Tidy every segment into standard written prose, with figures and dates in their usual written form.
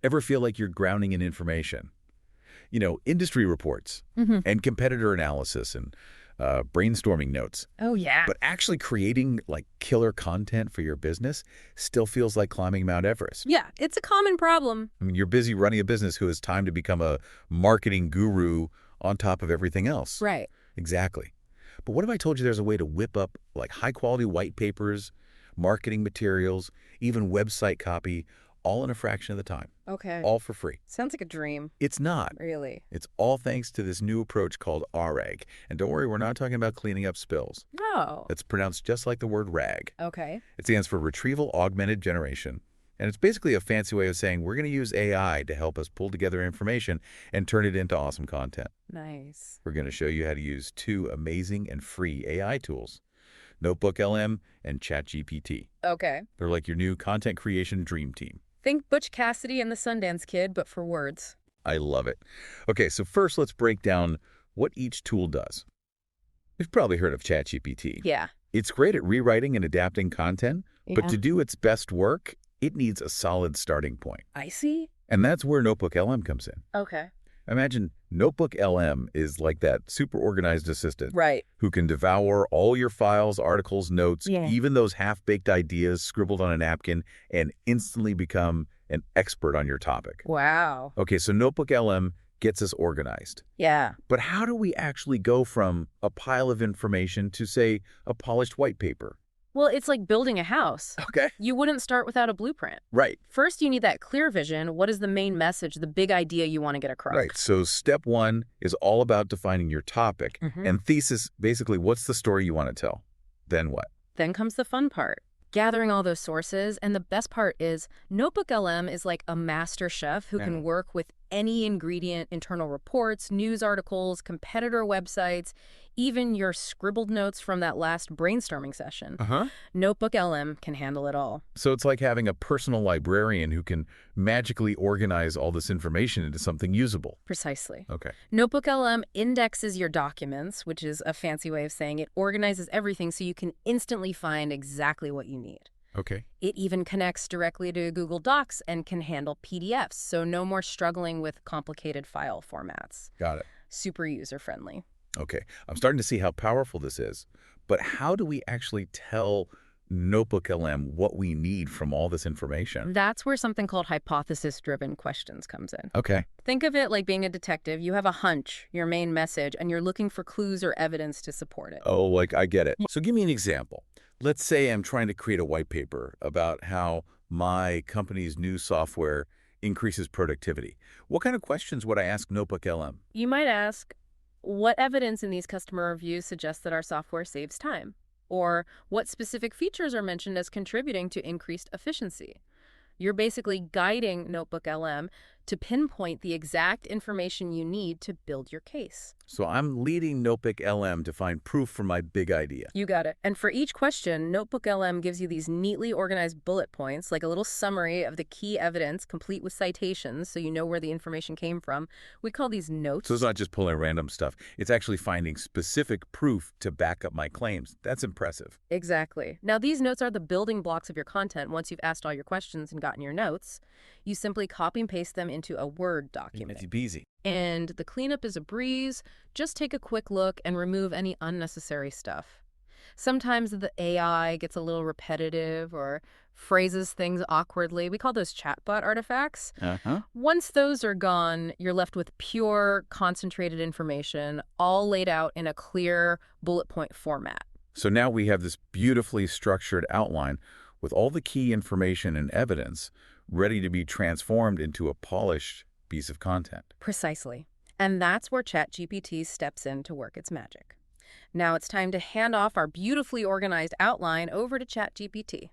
Ever feel like you're grounding in information? Industry reports and competitor analysis and brainstorming notes. Oh, yeah. But actually creating like killer content for your business still feels like climbing Mount Everest. Yeah, it's a common problem. I mean, you're busy running a business who has time to become a marketing guru on top of everything else. Right. Exactly. But what if I told you there's a way to whip up like high-quality white papers, marketing materials, even website copy, all in a fraction of the time? Okay. All for free. Sounds like a dream. It's not. Really? It's all thanks to this new approach called RAG. And don't worry, we're not talking about cleaning up spills. Oh. It's pronounced just like the word rag. Okay. It stands for Retrieval Augmented Generation. And it's basically a fancy way of saying we're going to use AI to help us pull together information and turn it into awesome content. Nice. We're going to show you how to use two amazing and free AI tools, Notebook LM and ChatGPT. Okay. They're like your new content creation dream team. Think Butch Cassidy and the Sundance Kid, but for words. I love it. Okay, so first let's break down what each tool does. You've probably heard of ChatGPT. Yeah. It's great at rewriting and adapting content, but to do its best work, it needs a solid starting point. I see. And that's where Notebook LM comes in. Okay. Imagine Notebook LM is like that super organized assistant Right. who can devour all your files, articles, notes, Yeah. even those half-baked ideas scribbled on a napkin, and instantly become an expert on your topic. Wow. Okay, so Notebook LM gets us organized. Yeah. But how do we actually go from a pile of information to, say, a polished white paper? Well, it's like building a house. Okay. You wouldn't start without a blueprint. Right. First, you need that clear vision. What is the main message, the big idea you want to get across? Right. So step one is all about defining your topic. And thesis, basically, what's the story you want to tell? Then what? Then comes the fun part. Gathering all those sources, and the best part is Notebook LM is like a master chef who can work with any ingredient, internal reports, news articles, competitor websites, even your scribbled notes from that last brainstorming session. Notebook LM can handle it all. So it's like having a personal librarian who can magically organize all this information into something usable. Precisely. Okay. Notebook LM indexes your documents, which is a fancy way of saying it organizes everything so you can instantly find exactly what you need. Okay. It even connects directly to Google Docs and can handle PDFs, so no more struggling with complicated file formats. Got it. Super user-friendly. Okay. I'm starting to see how powerful this is. But how do we actually tell Notebook LM what we need from all this information? That's where something called hypothesis-driven questions comes in. Okay. Think of it like being a detective. You have a hunch, your main message, and you're looking for clues or evidence to support it. Oh, like I get it. So give me an example. Let's say I'm trying to create a white paper about how my company's new software increases productivity. What kind of questions would I ask Notebook LM? You might ask, what evidence in these customer reviews suggests that our software saves time? Or what specific features are mentioned as contributing to increased efficiency? You're basically guiding Notebook LM to pinpoint the exact information you need to build your case. So I'm leading Notebook LM to find proof for my big idea. You got it. And for each question, Notebook LM gives you these neatly organized bullet points, like a little summary of the key evidence, complete with citations, so you know where the information came from. We call these notes. So it's not just pulling random stuff. It's actually finding specific proof to back up my claims. That's impressive. Exactly. Now, these notes are the building blocks of your content. Once you've asked all your questions and gotten your notes, you simply copy and paste them into a Word document. It's easy. And the cleanup is a breeze. Just take a quick look and remove any unnecessary stuff. Sometimes the AI gets a little repetitive or phrases things awkwardly. We call those chatbot artifacts. Once those are gone, you're left with pure, concentrated information, all laid out in a clear bullet point format. So now we have this beautifully structured outline with all the key information and evidence ready to be transformed into a polished piece of content. Precisely. And that's where ChatGPT steps in to work its magic. Now it's time to hand off our beautifully organized outline over to ChatGPT.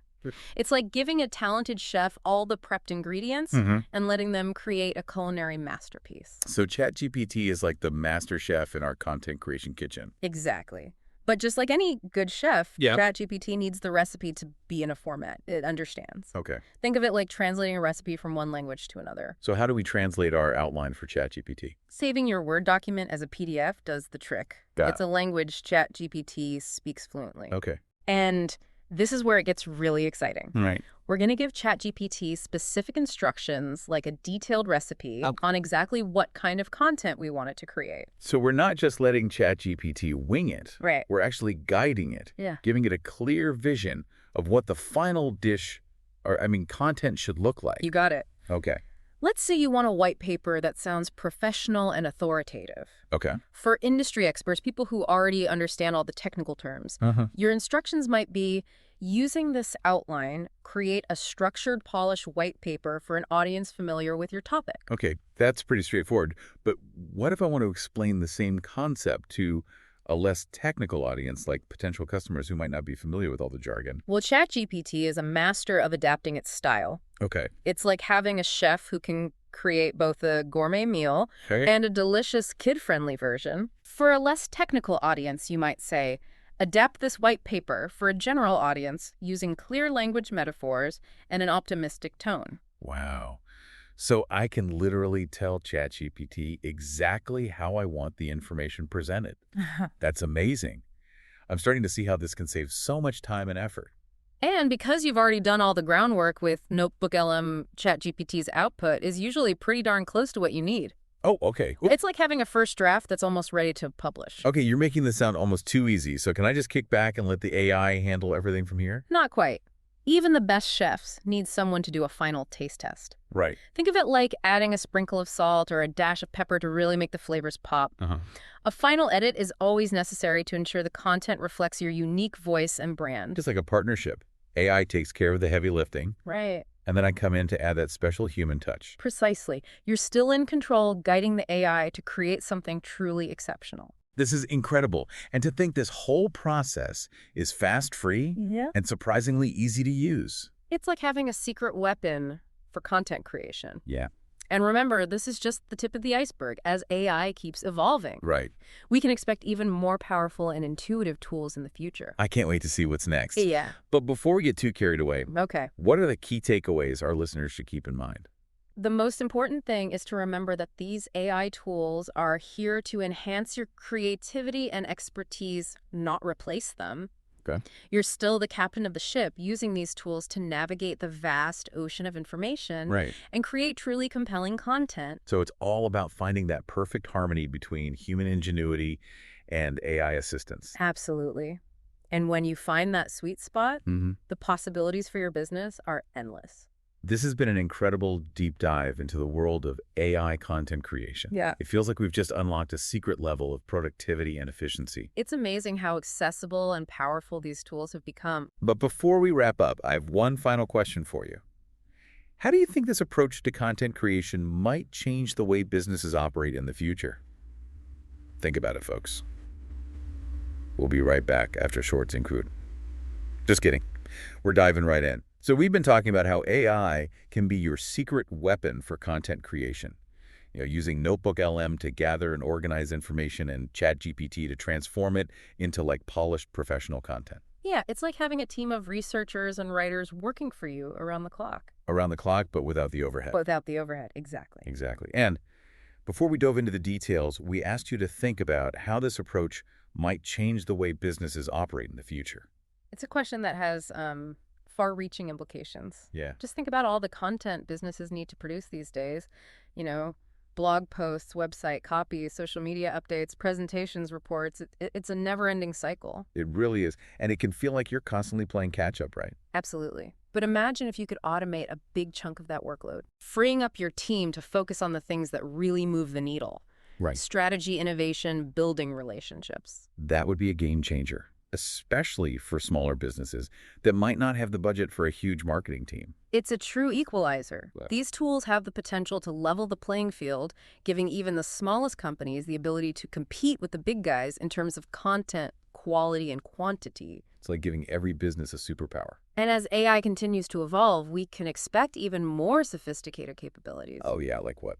It's like giving a talented chef all the prepped ingredients and letting them create a culinary masterpiece. So ChatGPT is like the master chef in our content creation kitchen. Exactly. But just like any good chef, ChatGPT needs the recipe to be in a format it understands. Okay. Think of it like translating a recipe from one language to another. So how do we translate our outline for ChatGPT? Saving your Word document as a PDF does the trick. It's a language ChatGPT speaks fluently. Okay. And This is where it gets really exciting. Right. We're going to give ChatGPT specific instructions, like a detailed recipe, on exactly what kind of content we want it to create. So we're not just letting ChatGPT wing it. Right. We're actually guiding it, Yeah. giving it a clear vision of what the final dish, content should look like. You got it. Okay. Let's say you want a white paper that sounds professional and authoritative. Okay. For industry experts, people who already understand all the technical terms, your instructions might be, using this outline, create a structured, polished white paper for an audience familiar with your topic. Okay, that's pretty straightforward. But what if I want to explain the same concept to a less technical audience, like potential customers who might not be familiar with all the jargon? Well, ChatGPT is a master of adapting its style. Okay. It's like having a chef who can create both a gourmet meal and a delicious kid-friendly version. For a less technical audience, you might say, adapt this white paper for a general audience using clear language metaphors and an optimistic tone. Wow. So I can literally tell ChatGPT exactly how I want the information presented. That's amazing. I'm starting to see how this can save so much time and effort. And because you've already done all the groundwork with Notebook LM, ChatGPT's output is usually pretty darn close to what you need. Oh, okay. It's like having a first draft that's almost ready to publish. Okay, you're making this sound almost too easy. So can I just kick back and let the AI handle everything from here? Not quite. Even the best chefs need someone to do a final taste test. Right. Think of it like adding a sprinkle of salt or a dash of pepper to really make the flavors pop. A final edit is always necessary to ensure the content reflects your unique voice and brand. Just like a partnership. AI takes care of the heavy lifting. Right. And then I come in to add that special human touch. Precisely. You're still in control, guiding the AI to create something truly exceptional. This is incredible. And to think this whole process is fast-free and surprisingly easy to use. It's like having a secret weapon for content creation. Yeah. And remember, this is just the tip of the iceberg as AI keeps evolving. Right. We can expect even more powerful and intuitive tools in the future. I can't wait to see what's next. Yeah. But before we get too carried away, Okay. what are the key takeaways our listeners should keep in mind? The most important thing is to remember that these AI tools are here to enhance your creativity and expertise, not replace them. Okay. You're still the captain of the ship, using these tools to navigate the vast ocean of information and create truly compelling content. So it's all about finding that perfect harmony between human ingenuity and AI assistance. Absolutely. And when you find that sweet spot, the possibilities for your business are endless. This has been an incredible deep dive into the world of AI content creation. Yeah. It feels like we've just unlocked a secret level of productivity and efficiency. It's amazing how accessible and powerful these tools have become. But before we wrap up, I have one final question for you. How do you think this approach to content creation might change the way businesses operate in the future? Think about it, folks. We'll be right back after Shorts and Crude. Just kidding. We're diving right in. So we've been talking about how AI can be your secret weapon for content creation. Using Notebook LM to gather and organize information and ChatGPT to transform it into polished professional content. Yeah, it's like having a team of researchers and writers working for you around the clock. Around the clock, but without the overhead. Without the overhead, exactly. Exactly. And before we dove into the details, we asked you to think about how this approach might change the way businesses operate in the future. It's a question that has far-reaching implications. Yeah. Just think about all the content businesses need to produce these days. Blog posts, website copy, social media updates, presentations, reports. It's a never-ending cycle. It really is. And it can feel like you're constantly playing catch-up, right? Absolutely. But imagine if you could automate a big chunk of that workload, freeing up your team to focus on the things that really move the needle. Right. Strategy, innovation, building relationships. That would be a game changer, especially for smaller businesses that might not have the budget for a huge marketing team. It's a true equalizer. Wow. These tools have the potential to level the playing field, giving even the smallest companies the ability to compete with the big guys in terms of content, quality, and quantity. It's like giving every business a superpower. And as AI continues to evolve, we can expect even more sophisticated capabilities. Oh yeah, like what?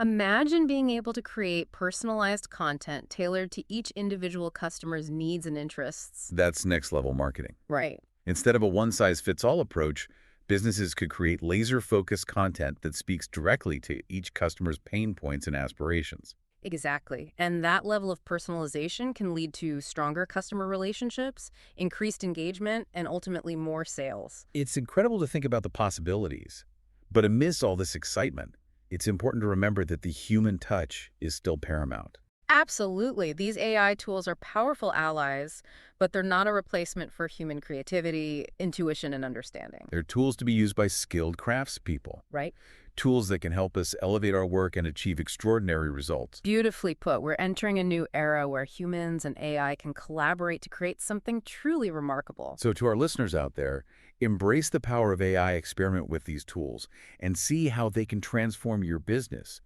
Imagine being able to create personalized content tailored to each individual customer's needs and interests. That's next level marketing. Right. Instead of a one-size-fits-all approach, businesses could create laser-focused content that speaks directly to each customer's pain points and aspirations. Exactly. And that level of personalization can lead to stronger customer relationships, increased engagement, and ultimately more sales. It's incredible to think about the possibilities. But amidst all this excitement, it's important to remember that the human touch is still paramount. Absolutely. These AI tools are powerful allies, but they're not a replacement for human creativity, intuition, and understanding. They're tools to be used by skilled craftspeople, Right? tools that can help us elevate our work and achieve extraordinary results. Beautifully put. We're entering a new era where humans and AI can collaborate to create something truly remarkable. So to our listeners out there, embrace the power of AI, experiment with these tools, and see how they can transform your business.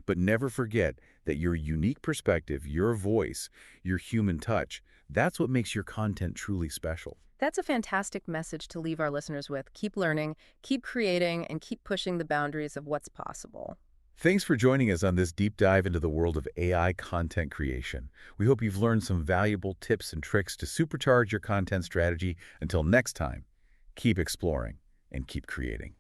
But never forget that your unique perspective, your voice, your human touch, that's what makes your content truly special. That's a fantastic message to leave our listeners with. Keep learning, keep creating, and keep pushing the boundaries of what's possible. Thanks for joining us on this deep dive into the world of AI content creation. We hope you've learned some valuable tips and tricks to supercharge your content strategy. Until next time, keep exploring and keep creating.